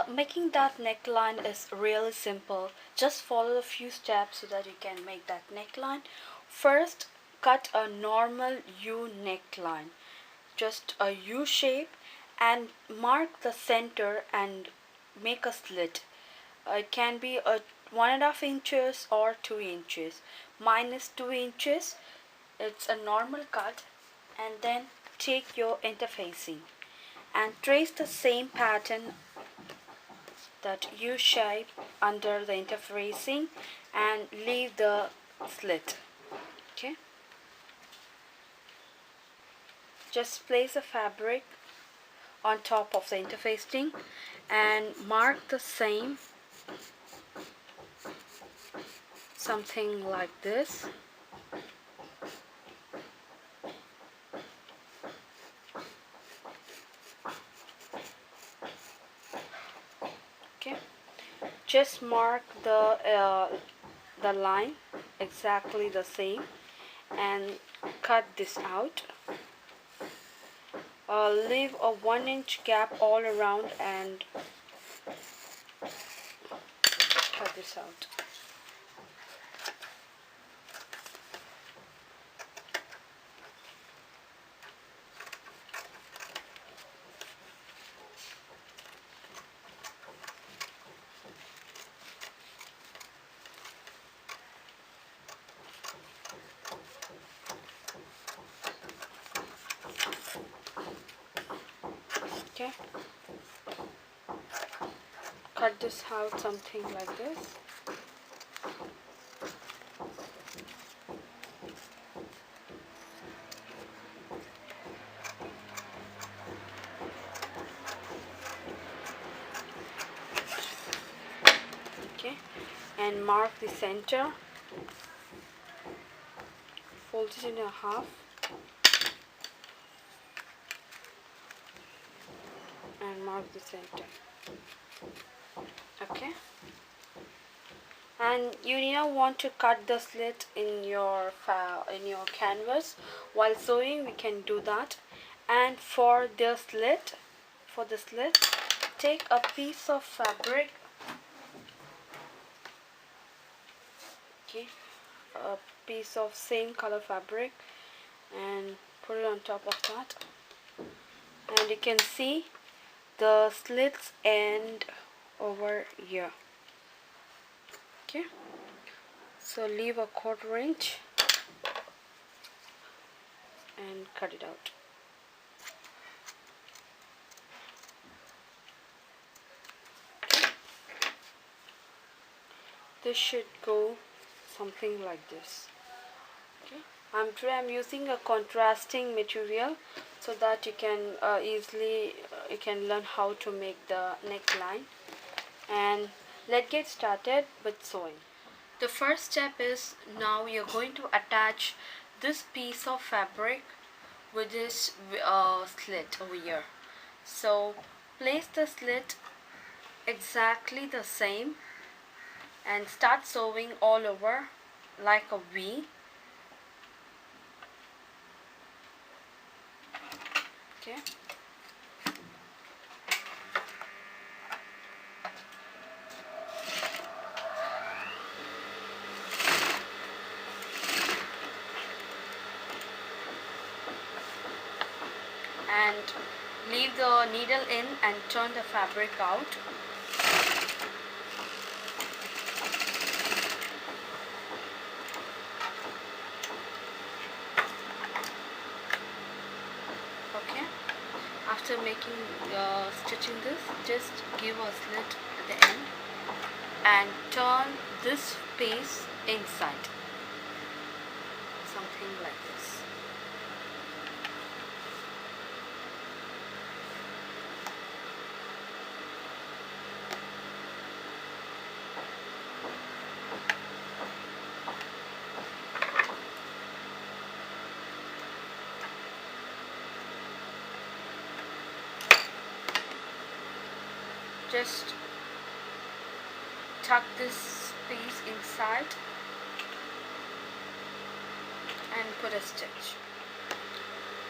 Making that neckline is really simple. Just follow a few steps so that you can make that neckline. First, cut a normal U neckline, just a U shape, and mark the center and make a slit. It can be a 1.5 inches or 2 inches. Mine is 2 inches. It's a normal cut, and then take your interfacing and trace the same pattern, that U shape under the interfacing, and leave the slit. Okay, just place the fabric on top of the interfacing and mark the same, something like this. Okay, just mark the line exactly the same and cut this out. Leave a 1 inch gap all around and cut this out. Okay, cut this out something like this. Okay, and mark the center, fold it in half and mark the center. Okay, and you now want to cut the slit in your canvas. While sewing we can do that. And for the slit, take a piece of fabric, okay, a piece of same color fabric, and put it on top of that, and you can see the slits end over here. Okay, so leave a 1/4 inch and cut it out. This should go something like this. Okay, today I'm using a contrasting material so that you can easily you can learn how to make the neckline. And let's get started with sewing. The first step is, now you're going to attach this piece of fabric with this slit over here. So place the slit exactly the same and start sewing all over like a V. Okay, and leave the needle in and turn the fabric out. Okay, after stitching this, just give a slit at the end and turn this piece inside, something like this. Just tuck this piece inside and put a stitch.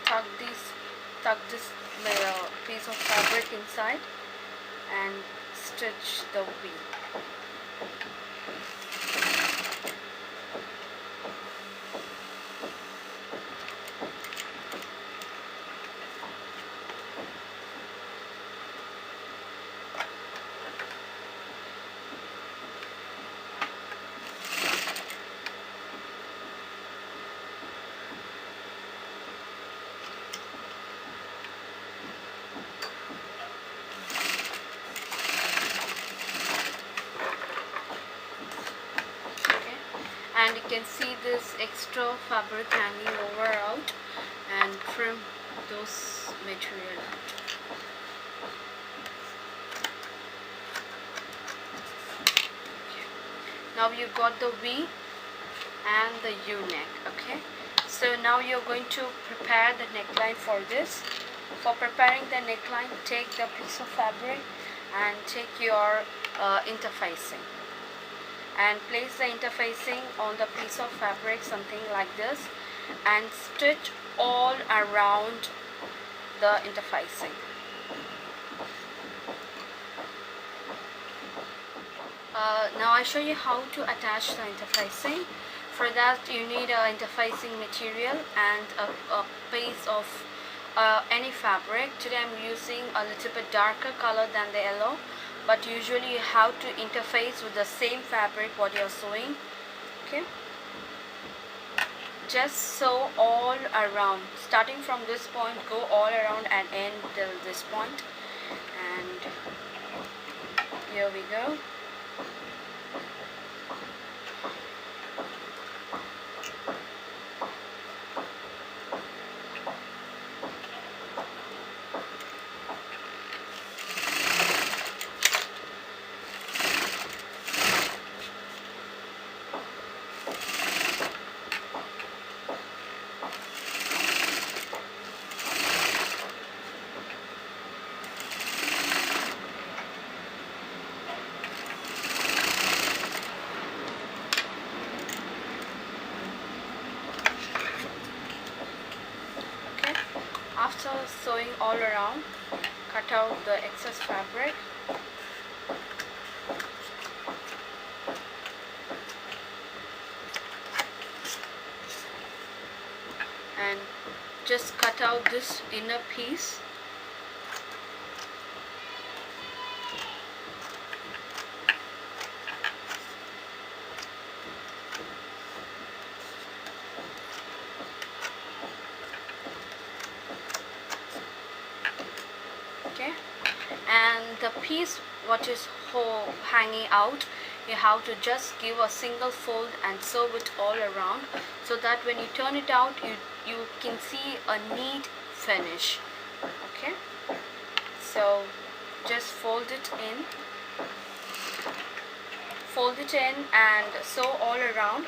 Tuck this piece of fabric inside and stitch the V. And you can see this extra fabric hanging over out, and trim those material out. Okay. Now you got the V and the U neck. Okay, so now you're going to prepare the neckline for this. For preparing the neckline, take the piece of fabric and take your interfacing, and place the interfacing on the piece of fabric, something like this, and stitch all around the interfacing. Now I show you how to attach the interfacing. For that you need an interfacing material and a piece of any fabric. Today I'm using a little bit darker color than the yellow, but usually you have to interface with the same fabric what you're sewing. Okay, just sew all around, starting from this point, go all around and end till this point. And here we go. After sewing all around, cut out the excess fabric. And just cut out this inner piece. Okay, and the piece what is hanging out, you have to just give a single fold and sew it all around, so that when you turn it out you can see a neat finish. Okay, so just fold it in and sew all around.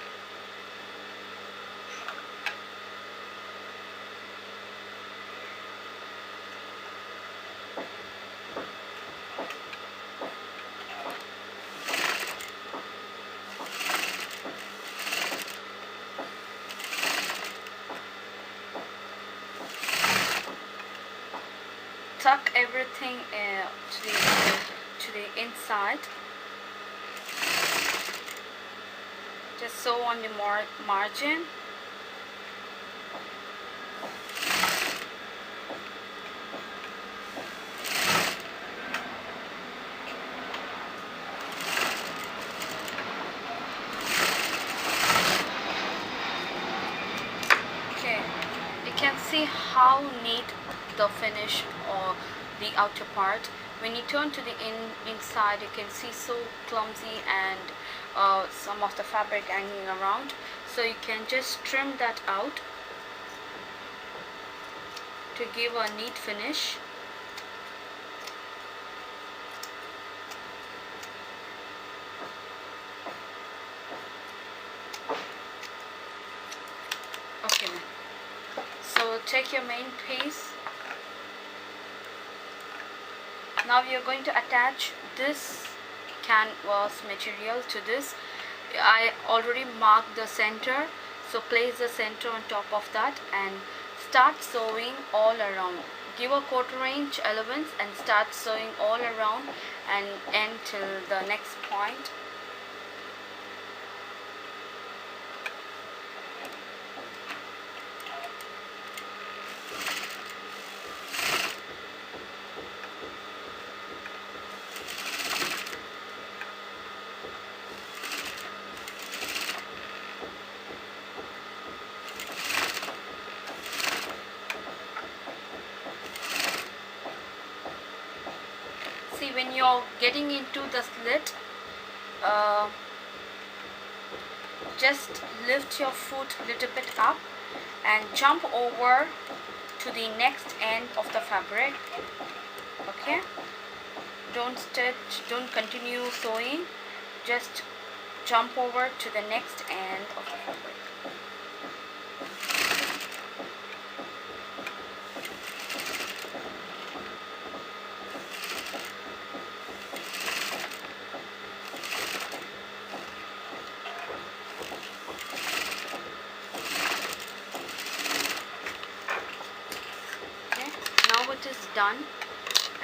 Tuck everything to the inside. Just sew on the margin. Okay, you can see how neat the finish or the outer part. When you turn to the inside, you can see so clumsy and some of the fabric hanging around, so you can just trim that out to give a neat finish. Okay, so take your main piece. Now you're going to attach this canvas material to this. I already marked the center, so place the center on top of that and start sewing all around. Give a 1/4 inch allowance and start sewing all around and end till the next point. See, when you're getting into the slit, just lift your foot a little bit up and jump over to the next end of the fabric. Okay, don't stitch, don't continue sewing, just jump over to the next end of the fabric. It is done,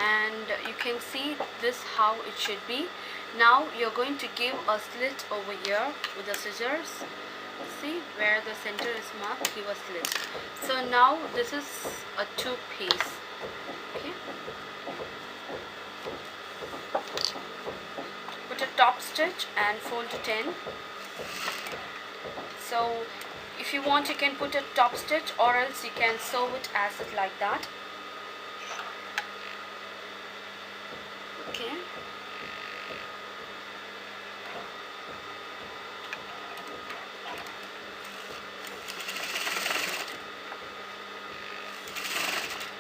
and you can see this how it should be. Now you're going to give a slit over here with the scissors. See where the center is marked, give a slit. So now this is a 2-piece. Okay, put a top stitch and fold it in. So if you want, you can put a top stitch, or else you can sew it as it like that. Okay,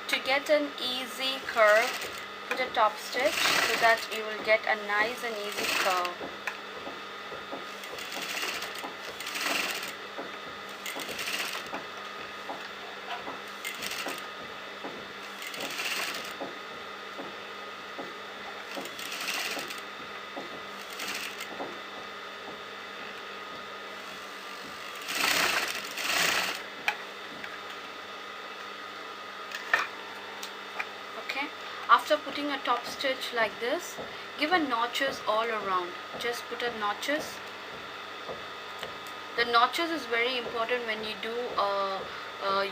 to get an easy curve, put a top stitch so that you will get a nice and easy curve. After putting a top stitch like this, give a notches all around. Just put a notches. The notches is very important when you do a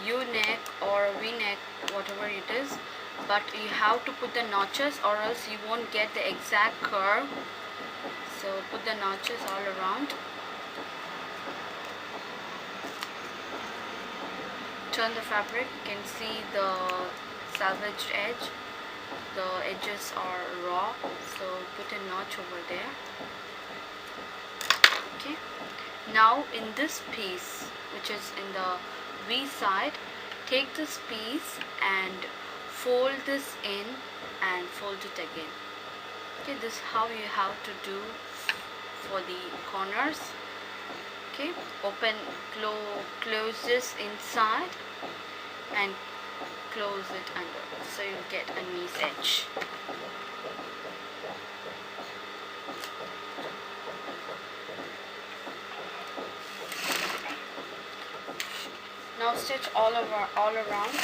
U-neck or a V-neck, whatever it is. But you have to put the notches, or else you won't get the exact curve. So put the notches all around. Turn the fabric. You can see the salvaged edge. The edges are raw, so put a notch over there. Okay, now in this piece, which is in the V side, take this piece and fold this in and fold it again. Okay, this is how you have to do for the corners. Okay, open, close this inside and close it under, so you get a nice edge. Now stitch all around.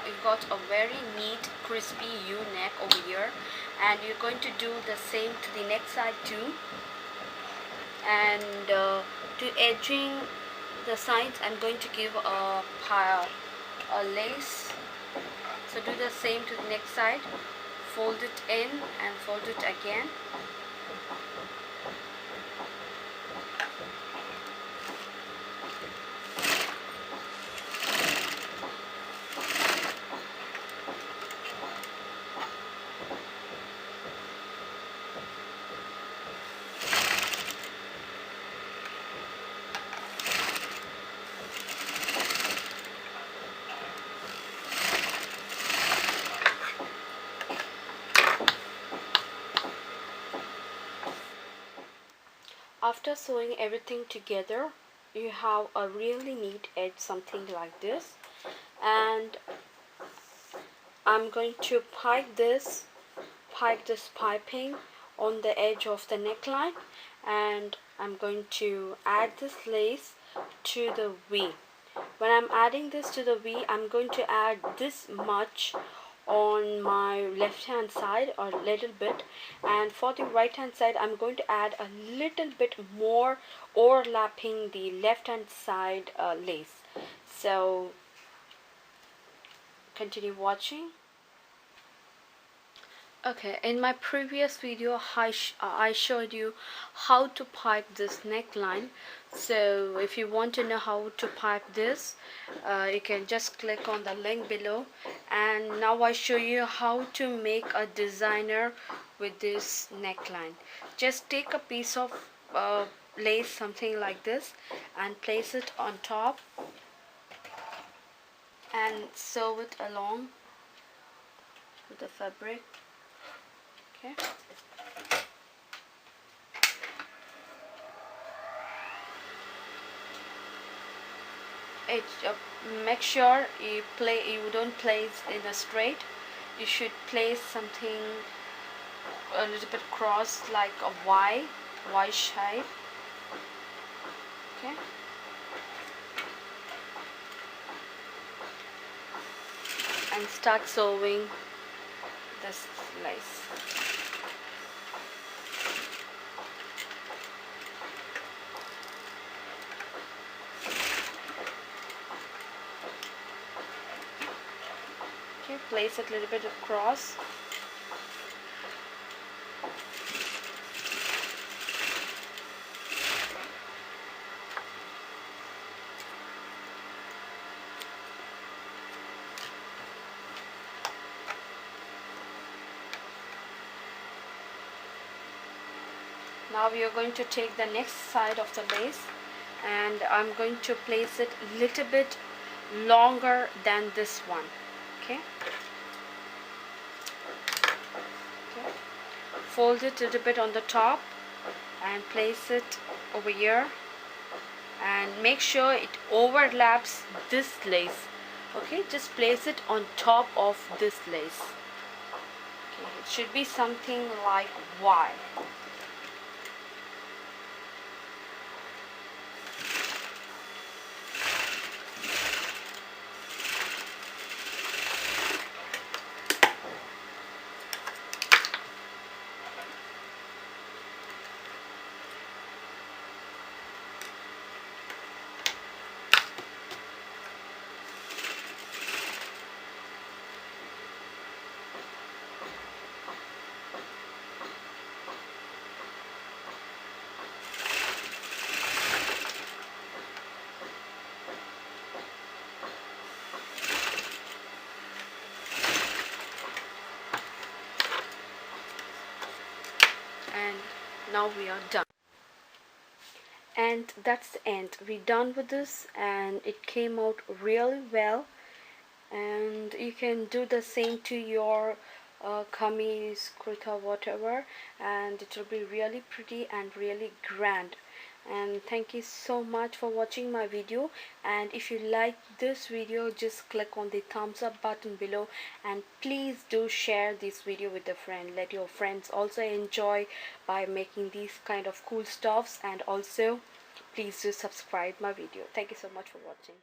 You got a very neat crispy U-neck over here, and you're going to do the same to the next side too. And to edging the sides, I'm going to give a lace. So do the same to the next side. Fold it in and fold it again. After sewing everything together, you have a really neat edge, something like this. And I'm going to pipe this piping on the edge of the neckline, and I'm going to add this lace to the V. When I'm adding this to the V, I'm going to add this much on my left hand side, or a little bit, and for the right hand side I'm going to add a little bit more, overlapping the left hand side lace. So continue watching. Okay, in my previous video I showed you how to pipe this neckline. So if you want to know how to pipe this, you can just click on the link below. And now I show you how to make a designer with this neckline. Just take a piece of lace, something like this, and place it on top and sew it along with the fabric. Okay. Make sure you don't place in a straight. You should place something a little bit cross, like a Y shape. Okay. And start sewing this lace. Okay, place it a little bit across. Now we are going to take the next side of the lace, and I'm going to place it a little bit longer than this one. Okay. Fold it a little bit on the top and place it over here, and make sure it overlaps this lace. Okay, just place it on top of this lace. Okay, it should be something like Y. And now we are done. And that's the end. We're done with this, and it came out really well. And you can do the same to your kameez, kurta, whatever, and it will be really pretty and really grand. And thank you so much for watching my video. And if you like this video, just click on the thumbs up button below, and please do share this video with a friend. Let your friends also enjoy by making these kind of cool stuffs. And also please do subscribe my video. Thank you so much for watching.